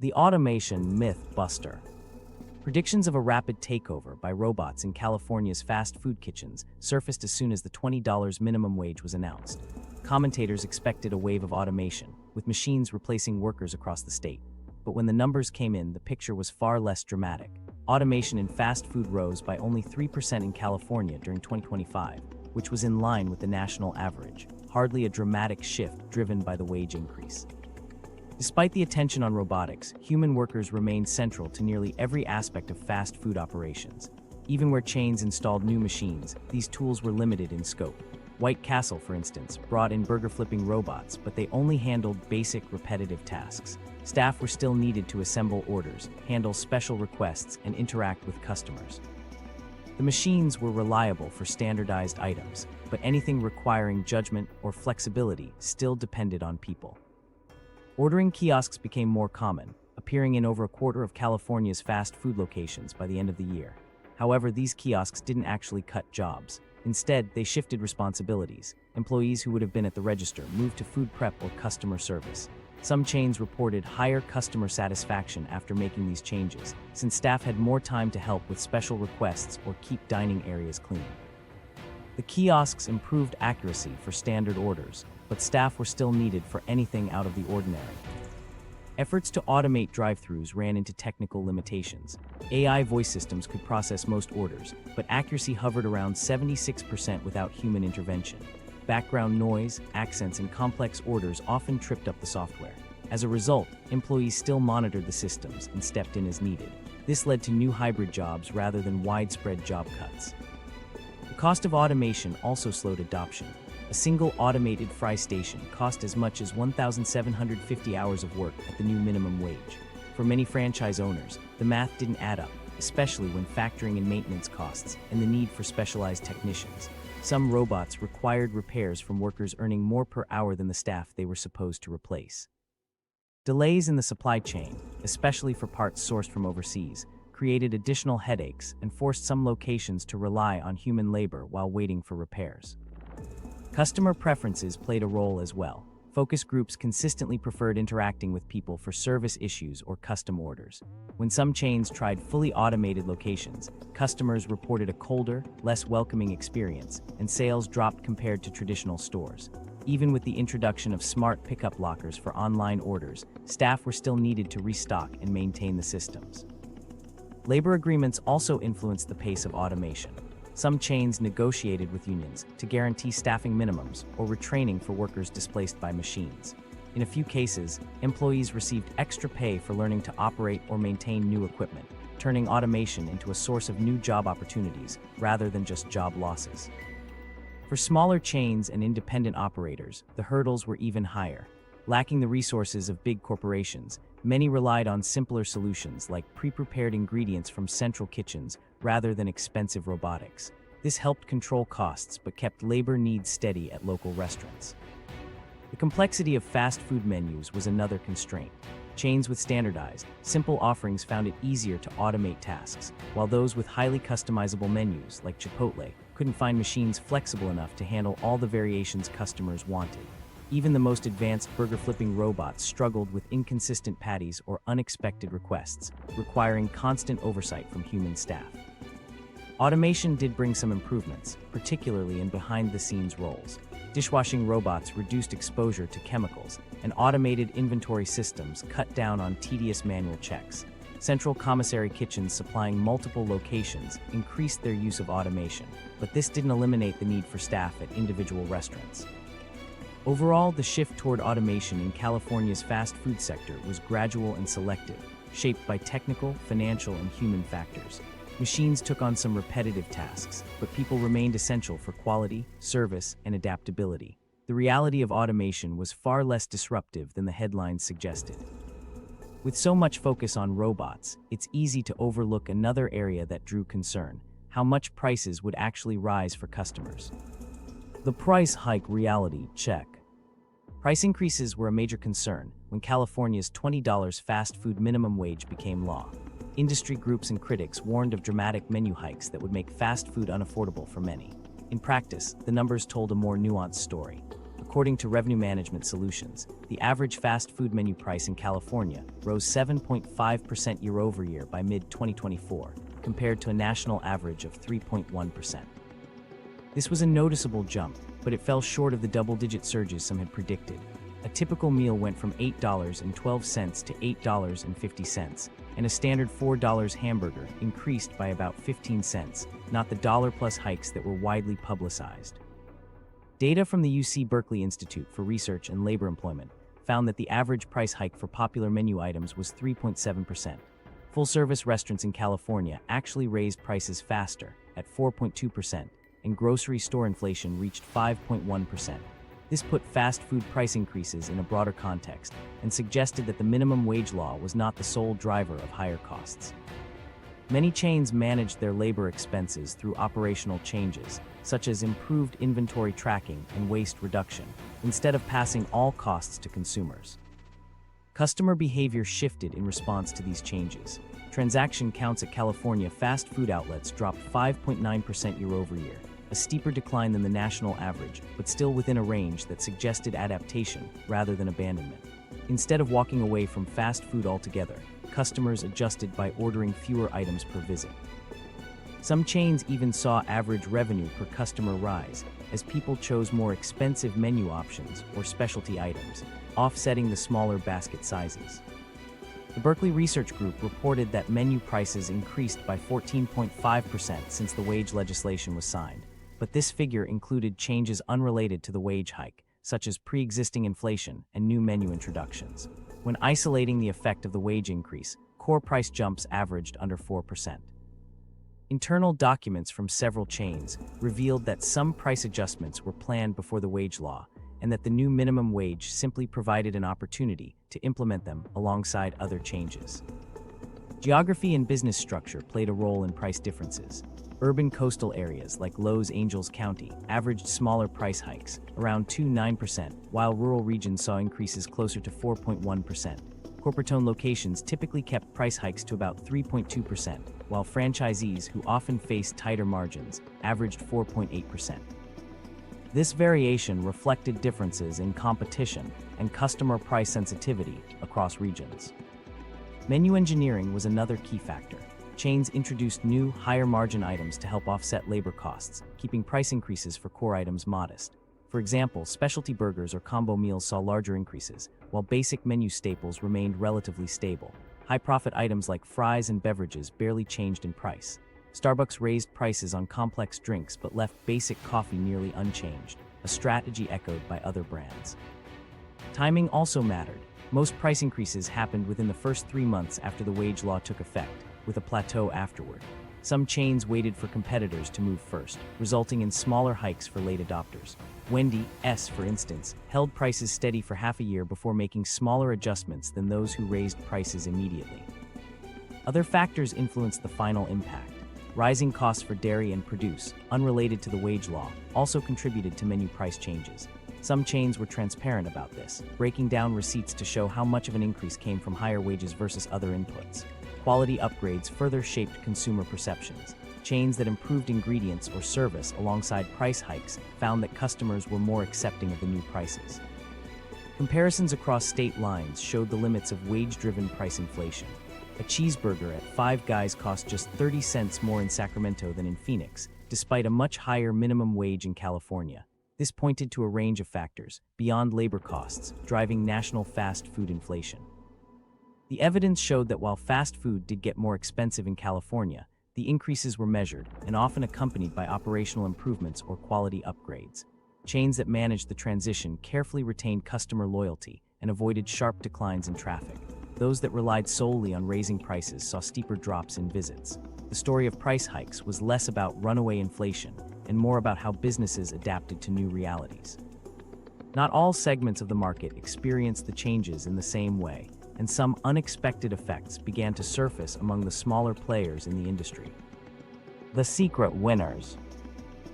The automation myth buster. Predictions of a rapid takeover by robots in California's fast food kitchens surfaced as soon as the $20 minimum wage was announced. Commentators expected a wave of automation, with machines replacing workers across the state. But when the numbers came in, the picture was far less dramatic. Automation in fast food rose by only 3% in California during 2025, which was in line with the national average, hardly a dramatic shift driven by the wage increase. Despite the attention on robotics, human workers remained central to nearly every aspect of fast food operations. Even where chains installed new machines, these tools were limited in scope. White Castle, for instance, brought in burger-flipping robots, but they only handled basic, repetitive tasks. Staff were still needed to assemble orders, handle special requests, and interact with customers. The machines were reliable for standardized items, but anything requiring judgment or flexibility still depended on people. Ordering kiosks became more common, appearing in over a quarter of California's fast food locations by the end of the year. However, these kiosks didn't actually cut jobs. Instead, they shifted responsibilities. Employees who would have been at the register moved to food prep or customer service. Some chains reported higher customer satisfaction after making these changes, since staff had more time to help with special requests or keep dining areas clean. The kiosks improved accuracy for standard orders, but staff were still needed for anything out of the ordinary. Efforts to automate drive-thrus ran into technical limitations. AI voice systems could process most orders, but accuracy hovered around 76% without human intervention. Background noise, accents, and complex orders often tripped up the software. As a result, employees still monitored the systems and stepped in as needed. This led to new hybrid jobs rather than widespread job cuts. The cost of automation also slowed adoption. A single automated fry station cost as much as 1,750 hours of work at the new minimum wage. For many franchise owners, the math didn't add up, especially when factoring in maintenance costs and the need for specialized technicians. Some robots required repairs from workers earning more per hour than the staff they were supposed to replace. Delays in the supply chain, especially for parts sourced from overseas, created additional headaches and forced some locations to rely on human labor while waiting for repairs. Customer preferences played a role as well. Focus groups consistently preferred interacting with people for service issues or custom orders. When some chains tried fully automated locations, customers reported a colder, less welcoming experience, and sales dropped compared to traditional stores. Even with the introduction of smart pickup lockers for online orders, staff were still needed to restock and maintain the systems. Labor agreements also influenced the pace of automation. Some chains negotiated with unions to guarantee staffing minimums or retraining for workers displaced by machines. In a few cases, employees received extra pay for learning to operate or maintain new equipment, turning automation into a source of new job opportunities rather than just job losses. For smaller chains and independent operators, the hurdles were even higher. Lacking the resources of big corporations, many relied on simpler solutions like pre-prepared ingredients from central kitchens rather than expensive robotics. This helped control costs but kept labor needs steady at local restaurants. The complexity of fast food menus was another constraint. Chains with standardized, simple offerings found it easier to automate tasks, while those with highly customizable menus, like Chipotle, couldn't find machines flexible enough to handle all the variations customers wanted. Even the most advanced burger-flipping robots struggled with inconsistent patties or unexpected requests, requiring constant oversight from human staff. Automation did bring some improvements, particularly in behind-the-scenes roles. Dishwashing robots reduced exposure to chemicals, and automated inventory systems cut down on tedious manual checks. Central commissary kitchens supplying multiple locations increased their use of automation, but this didn't eliminate the need for staff at individual restaurants. Overall, the shift toward automation in California's fast food sector was gradual and selective, shaped by technical, financial, and human factors. Machines took on some repetitive tasks, but people remained essential for quality, service, and adaptability. The reality of automation was far less disruptive than the headlines suggested. With so much focus on robots, it's easy to overlook another area that drew concern: how much prices would actually rise for customers. The price hike reality check. Price increases were a major concern when California's $20 fast food minimum wage became law. Industry groups and critics warned of dramatic menu hikes that would make fast food unaffordable for many. In practice, the numbers told a more nuanced story. According to Revenue Management Solutions, the average fast food menu price in California rose 7.5% year-over-year by mid-2024, compared to a national average of 3.1%. This was a noticeable jump, but it fell short of the double-digit surges some had predicted. A typical meal went from $8.12 to $8.50, and a standard $4 hamburger increased by about 15 cents, not the dollar-plus hikes that were widely publicized. Data from the UC Berkeley Institute for Research and Labor Employment found that the average price hike for popular menu items was 3.7%. Full-service restaurants in California actually raised prices faster, at 4.2%, and grocery store inflation reached 5.1%. This put fast food price increases in a broader context and suggested that the minimum wage law was not the sole driver of higher costs. Many chains managed their labor expenses through operational changes, such as improved inventory tracking and waste reduction, instead of passing all costs to consumers. Customer behavior shifted in response to these changes. Transaction counts at California fast food outlets dropped 5.9% year-over-year, a steeper decline than the national average, but still within a range that suggested adaptation rather than abandonment. Instead of walking away from fast food altogether, customers adjusted by ordering fewer items per visit. Some chains even saw average revenue per customer rise as people chose more expensive menu options or specialty items, offsetting the smaller basket sizes. The Berkeley Research Group reported that menu prices increased by 14.5% since the wage legislation was signed, but this figure included changes unrelated to the wage hike, such as pre-existing inflation and new menu introductions. When isolating the effect of the wage increase, core price jumps averaged under 4%. Internal documents from several chains revealed that some price adjustments were planned before the wage law, and that the new minimum wage simply provided an opportunity to implement them alongside other changes. Geography and business structure played a role in price differences. Urban coastal areas like Los Angeles County averaged smaller price hikes, around 2.9%, while rural regions saw increases closer to 4.1%. Corporate-owned locations typically kept price hikes to about 3.2%, while franchisees, who often faced tighter margins, averaged 4.8%. This variation reflected differences in competition and customer price sensitivity across regions. Menu engineering was another key factor. Chains introduced new, higher-margin items to help offset labor costs, keeping price increases for core items modest. For example, specialty burgers or combo meals saw larger increases, while basic menu staples remained relatively stable. High-profit items like fries and beverages barely changed in price. Starbucks raised prices on complex drinks but left basic coffee nearly unchanged, a strategy echoed by other brands. Timing also mattered. Most price increases happened within the first 3 months after the wage law took effect, with a plateau afterward. Some chains waited for competitors to move first, resulting in smaller hikes for late adopters. Wendy's, for instance, held prices steady for half a year before making smaller adjustments than those who raised prices immediately. Other factors influenced the final impact. Rising costs for dairy and produce, unrelated to the wage law, also contributed to menu price changes. Some chains were transparent about this, breaking down receipts to show how much of an increase came from higher wages versus other inputs. Quality upgrades further shaped consumer perceptions. Chains that improved ingredients or service alongside price hikes found that customers were more accepting of the new prices. Comparisons across state lines showed the limits of wage-driven price inflation. A cheeseburger at Five Guys cost just 30 cents more in Sacramento than in Phoenix, despite a much higher minimum wage in California. This pointed to a range of factors, beyond labor costs, driving national fast food inflation. The evidence showed that while fast food did get more expensive in California, the increases were measured and often accompanied by operational improvements or quality upgrades. Chains that managed the transition carefully retained customer loyalty and avoided sharp declines in traffic. Those that relied solely on raising prices saw steeper drops in visits. The story of price hikes was less about runaway inflation and more about how businesses adapted to new realities. Not all segments of the market experienced the changes in the same way, and some unexpected effects began to surface among the smaller players in the industry. The secret winners.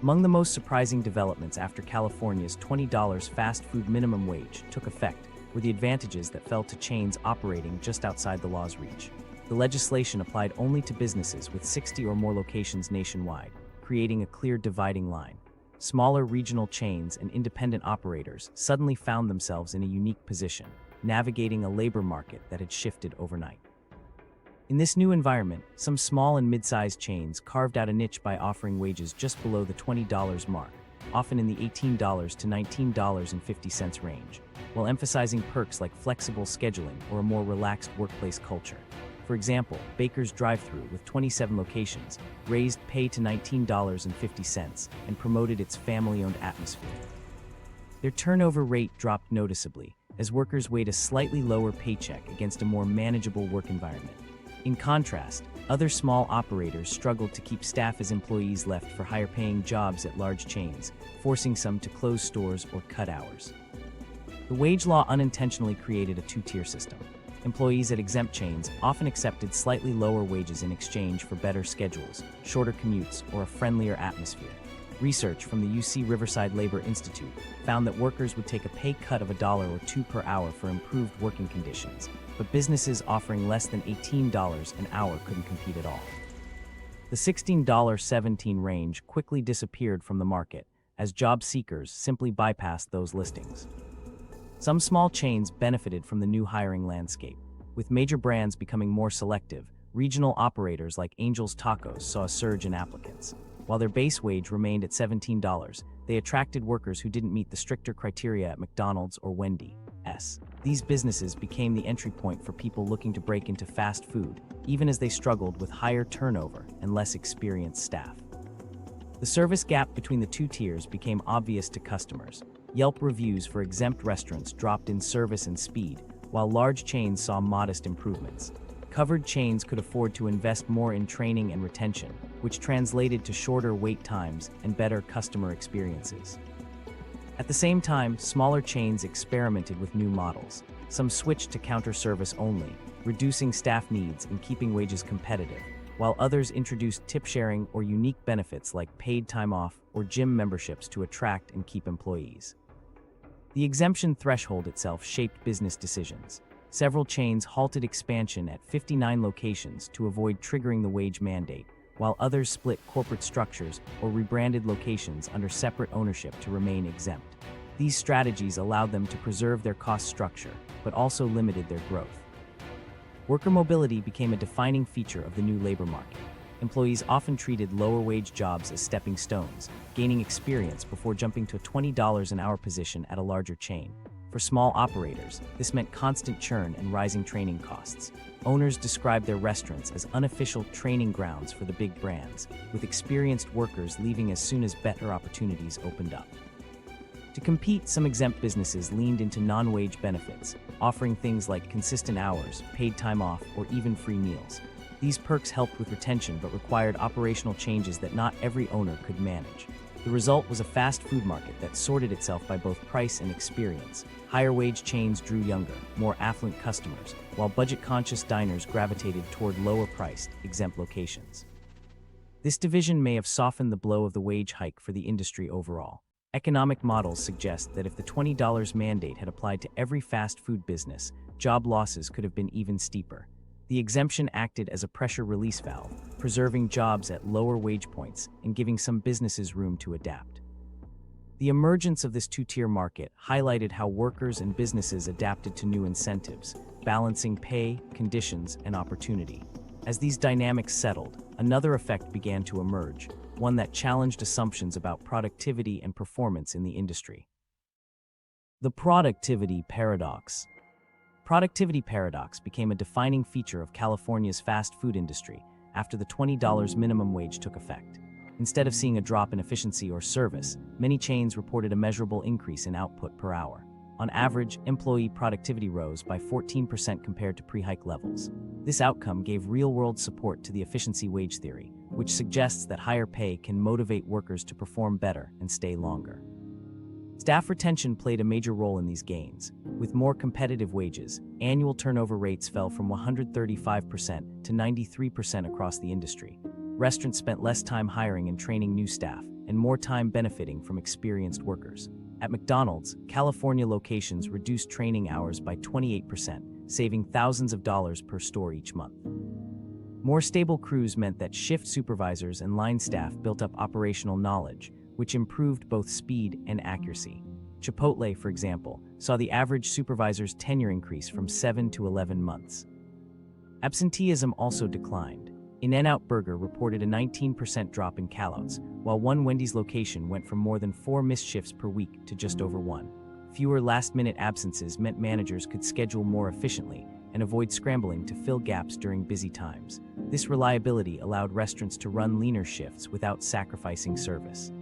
Among the most surprising developments after California's $20 fast food minimum wage took effect were the advantages that fell to chains operating just outside the law's reach. The legislation applied only to businesses with 60 or more locations nationwide, creating a clear dividing line. smaller regional chains and independent operators suddenly found themselves in a unique position, navigating a labor market that had shifted overnight. In this new environment, some small and mid-sized chains carved out a niche by offering wages just below the $20 mark, often in the $18 to $19.50 range, while emphasizing perks like flexible scheduling or a more relaxed workplace culture. For example, Baker's Drive-Thru, with 27 locations, raised pay to $19.50 and promoted its family-owned atmosphere. Their turnover rate dropped noticeably, as workers weighed a slightly lower paycheck against a more manageable work environment. In contrast, other small operators struggled to keep staff as employees left for higher-paying jobs at large chains, forcing some to close stores or cut hours. The wage law unintentionally created a two-tier system. Employees at exempt chains often accepted slightly lower wages in exchange for better schedules, shorter commutes, or a friendlier atmosphere. Research from the UC Riverside Labor Institute found that workers would take a pay cut of $1 or $2 per hour for improved working conditions, but businesses offering less than $18 an hour couldn't compete at all. The $16-17 range quickly disappeared from the market, as job seekers simply bypassed those listings. Some small chains benefited from the new hiring landscape. With major brands becoming more selective, regional operators like Angel's Tacos saw a surge in applicants. While their base wage remained at $17, they attracted workers who didn't meet the stricter criteria at McDonald's or Wendy's. These businesses became the entry point for people looking to break into fast food, even as they struggled with higher turnover and less experienced staff. The service gap between the two tiers became obvious to customers. Yelp reviews for exempt restaurants dropped in service and speed, while large chains saw modest improvements. Covered chains could afford to invest more in training and retention, which translated to shorter wait times and better customer experiences. At the same time, smaller chains experimented with new models. Some switched to counter-service only, reducing staff needs and keeping wages competitive, while others introduced tip-sharing or unique benefits like paid time off or gym memberships to attract and keep employees. The exemption threshold itself shaped business decisions. Several chains halted expansion at 59 locations to avoid triggering the wage mandate, while others split corporate structures or rebranded locations under separate ownership to remain exempt. These strategies allowed them to preserve their cost structure, but also limited their growth. Worker mobility became a defining feature of the new labor market. Employees often treated lower-wage jobs as stepping stones, gaining experience before jumping to a $20 an hour position at a larger chain. For small operators, this meant constant churn and rising training costs. Owners described their restaurants as unofficial training grounds for the big brands, with experienced workers leaving as soon as better opportunities opened up. To compete, some exempt businesses leaned into non-wage benefits, offering things like consistent hours, paid time off, or even free meals. These perks helped with retention but required operational changes that not every owner could manage. The result was a fast food market that sorted itself by both price and experience. Higher-wage chains drew younger, more affluent customers, while budget-conscious diners gravitated toward lower-priced, exempt locations. This division may have softened the blow of the wage hike for the industry overall. Economic models suggest that if the $20 mandate had applied to every fast food business, job losses could have been even steeper. The exemption acted as a pressure release valve, preserving jobs at lower wage points and giving some businesses room to adapt. The emergence of this two-tier market highlighted how workers and businesses adapted to new incentives, balancing pay, conditions, and opportunity. As these dynamics settled, another effect began to emerge, one that challenged assumptions about productivity and performance in the industry. The productivity paradox. Productivity paradox became a defining feature of California's fast food industry after the $20 minimum wage took effect. Instead of seeing a drop in efficiency or service, many chains reported a measurable increase in output per hour. On average, employee productivity rose by 14% compared to pre-hike levels. This outcome gave real-world support to the efficiency wage theory, which suggests that higher pay can motivate workers to perform better and stay longer. Staff retention played a major role in these gains. With more competitive wages, annual turnover rates fell from 135% to 93% across the industry. Restaurants spent less time hiring and training new staff, and more time benefiting from experienced workers. At McDonald's, California locations reduced training hours by 28%, saving thousands of dollars per store each month. More stable crews meant that shift supervisors and line staff built up operational knowledge, which improved both speed and accuracy. Chipotle, for example, saw the average supervisor's tenure increase from 7 to 11 months. Absenteeism also declined. In-N-Out Burger reported a 19% drop in callouts, while one Wendy's location went from more than 4 missed shifts per week to just over 1. Fewer last-minute absences meant managers could schedule more efficiently and avoid scrambling to fill gaps during busy times. This reliability allowed restaurants to run leaner shifts without sacrificing service.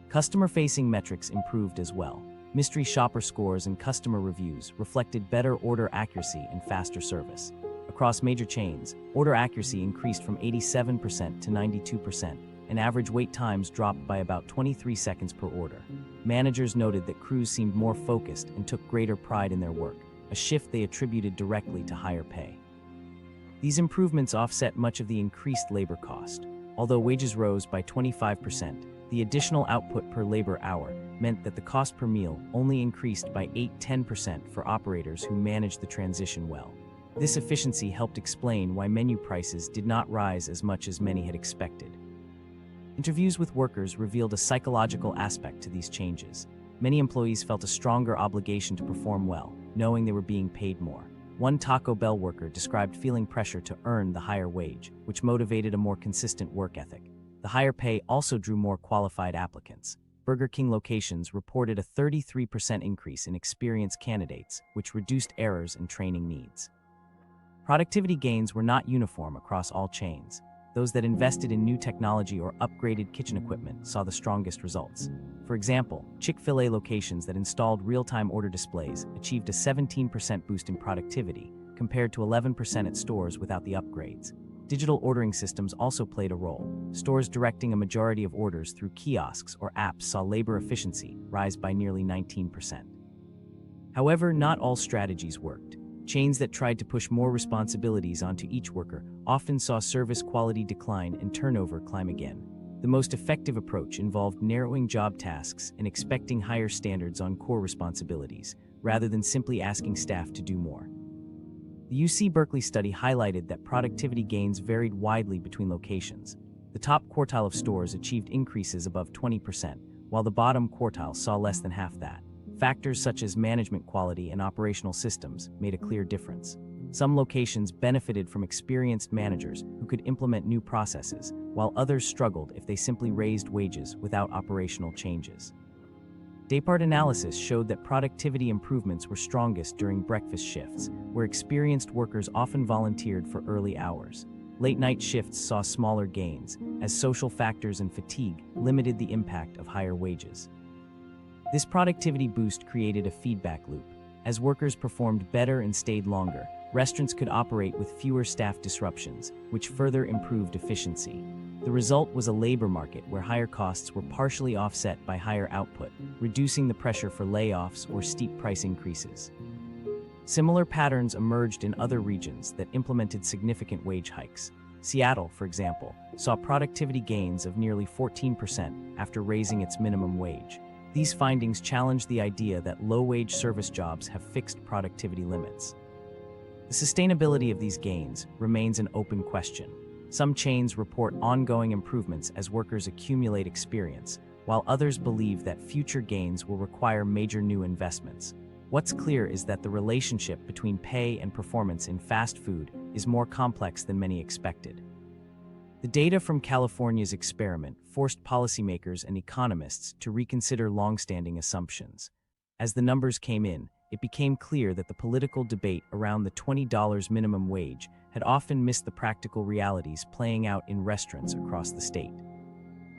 Customer-facing metrics improved as well. Mystery shopper scores and customer reviews reflected better order accuracy and faster service. Across major chains, order accuracy increased from 87% to 92%, and average wait times dropped by about 23 seconds per order. Managers noted that crews seemed more focused and took greater pride in their work, a shift they attributed directly to higher pay. These improvements offset much of the increased labor cost. Although wages rose by 25%, the additional output per labor hour meant that the cost per meal only increased by 8–10% for operators who managed the transition well. This efficiency helped explain why menu prices did not rise as much as many had expected. Interviews with workers revealed a psychological aspect to these changes. Many employees felt a stronger obligation to perform well, knowing they were being paid more. One Taco Bell worker described feeling pressure to earn the higher wage, which motivated a more consistent work ethic. The higher pay also drew more qualified applicants. Burger King locations reported a 33% increase in experienced candidates, which reduced errors and training needs. Productivity gains were not uniform across all chains. Those that invested in new technology or upgraded kitchen equipment saw the strongest results. For example, Chick-fil-A locations that installed real-time order displays achieved a 17% boost in productivity, compared to 11% at stores without the upgrades. Digital ordering systems also played a role. Stores directing a majority of orders through kiosks or apps saw labor efficiency rise by nearly 19%. However, not all strategies worked. Chains that tried to push more responsibilities onto each worker often saw service quality decline and turnover climb again. The most effective approach involved narrowing job tasks and expecting higher standards on core responsibilities, rather than simply asking staff to do more. The UC Berkeley study highlighted that productivity gains varied widely between locations. The top quartile of stores achieved increases above 20%, while the bottom quartile saw less than half that. Factors such as management quality and operational systems made a clear difference. Some locations benefited from experienced managers who could implement new processes, while others struggled if they simply raised wages without operational changes. Daypart analysis showed that productivity improvements were strongest during breakfast shifts, where experienced workers often volunteered for early hours. Late-night shifts saw smaller gains, as social factors and fatigue limited the impact of higher wages. This productivity boost created a feedback loop. As workers performed better and stayed longer, restaurants could operate with fewer staff disruptions, which further improved efficiency. The result was a labor market where higher costs were partially offset by higher output, reducing the pressure for layoffs or steep price increases. Similar patterns emerged in other regions that implemented significant wage hikes. Seattle, for example, saw productivity gains of nearly 14% after raising its minimum wage. These findings challenge the idea that low-wage service jobs have fixed productivity limits. The sustainability of these gains remains an open question. Some chains report ongoing improvements as workers accumulate experience, while others believe that future gains will require major new investments. What's clear is that the relationship between pay and performance in fast food is more complex than many expected. The data from California's experiment forced policymakers and economists to reconsider long-standing assumptions. As the numbers came in, it became clear that the political debate around the $20 minimum wage had often missed the practical realities playing out in restaurants across the state.